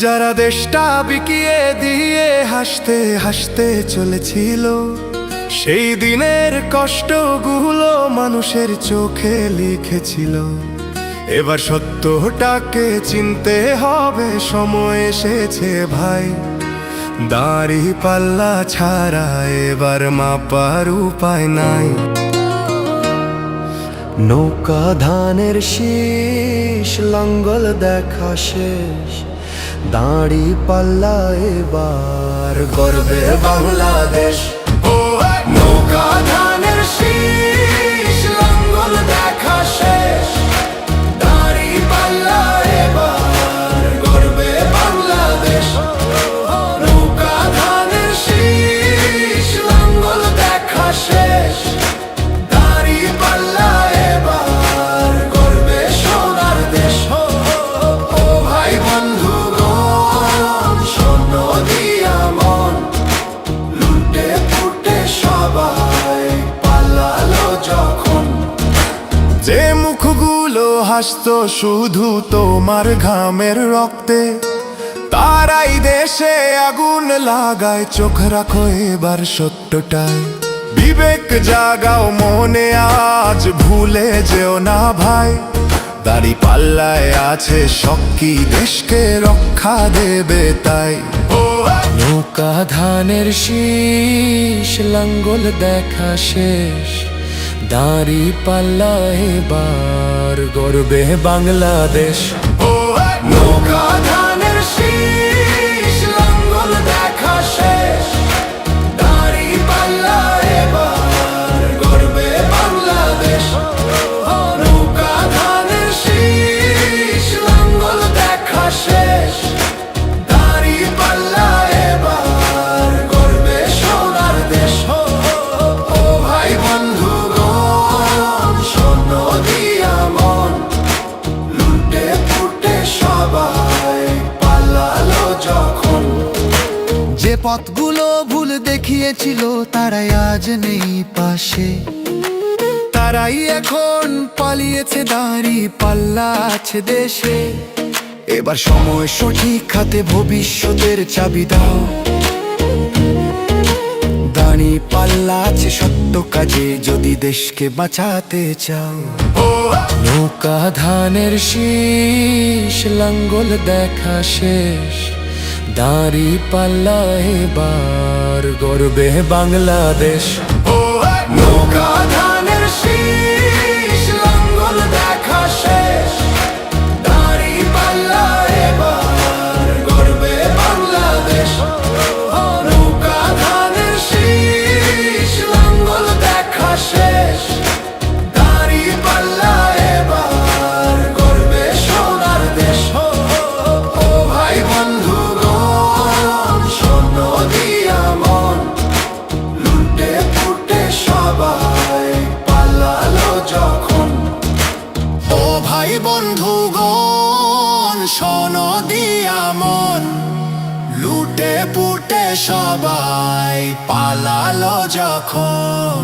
যারা দেশটা বিকিয়ে দিয়ে হাসতে হাসতে চলেছিল, সেই দিনের কষ্টগুলো মানুষের চোখে লিখেছিল। এবার সত্যটাকে চিনতে হবে, সময় এসেছে ভাই। দাড়ি পাল্লা ছাড়া এবার মাপার উপায় নাই। নৌকা ধানের শীষ, লাঙ্গল দেখা শেষ, দাড়ি পাল্লা এবার গর্বে বাংলাদেশ। নৌকা ধানের শীষ, লাঙ্গল দেখা শেষ, দাড়ি পাল্লা এবার গর্বে বাংলাদেশ। নৌকা ধানের শীষ, লাঙ্গল দেখা শেষ, দাড়ি পাল্লা এবার গর্বে সোনার দেশ। ও ভাই বন্ধুগণ, শোনো দিয়া মন, লুটে ফুটে সবাই পালালো যখন। যে মুখগুলো হাসতো শুধু তোমার ঘামের রক্তে, তারাই দেশে আগুন লাগায়। চোখ রাখো এবার সত্যটাই, বিবেক জাগাও মনে, আজ ভুলে যেও না ভাই। দাড়ি পাল্লায় আছে শক্তি, দেশকে রক্ষা দেবে তাই। নৌকা ধানের শীষ, লাঙ্গল দেখা শেষ, দাড়ি পাল্লা এবার গর্বে বাংলাদেশ। নৌকা ধানের শীষ, লাঙ্গল দেখা শেষ, দাড়ি পাল্লা এবার গর্বে বাংলাদেশ। নৌকা ধানের শীষ, লাঙ্গল দেখা শেষ, দাড়ি পাল্লা এবার গর্বে সোনার দেশ। ও ভাই বন্ধুগণ, শোনো দিয়া মন, লুটে ফুটে সবাই পালালো যখন। যে পথগুলো ভুল দেখিয়েছিল তারাই আজ নেই পাশে, তারাই এখন পালিয়েছে, দাড়ি পাল্লা আছে দেশে। এবার সময় সঠিক হাতে, ভবিষ্যতের চাবি দাও। দাড়ি পাল্লা আছে সত্য কাজে, যদি দেশকে বাঁচাতে চাও। নৌকা ধানের শীষ, লাঙ্গল দেখা শেষ, দাড়ি পাল্লা এবার গর্বে বাংলাদেশ। নৌকা ধানের শীষ, লাঙ্গল দেখা শেষ, দাড়ি পাল্লা এবার গর্বে বাংলাদেশ। নৌকা ধানের শীষ, লাঙ্গল দেখা শেষ, দাড়ি পাল্লা এবার গর্বে সোনার দেশ। ও ভাই বন্ধুগণ, শোনো দিয়া মন, লুটে ফুটে সবাই পালালো যখন। ও ভাই বন্ধুগণ, শোনো দিয়া মন, লুটে পুটে সবাই পালালো যখন।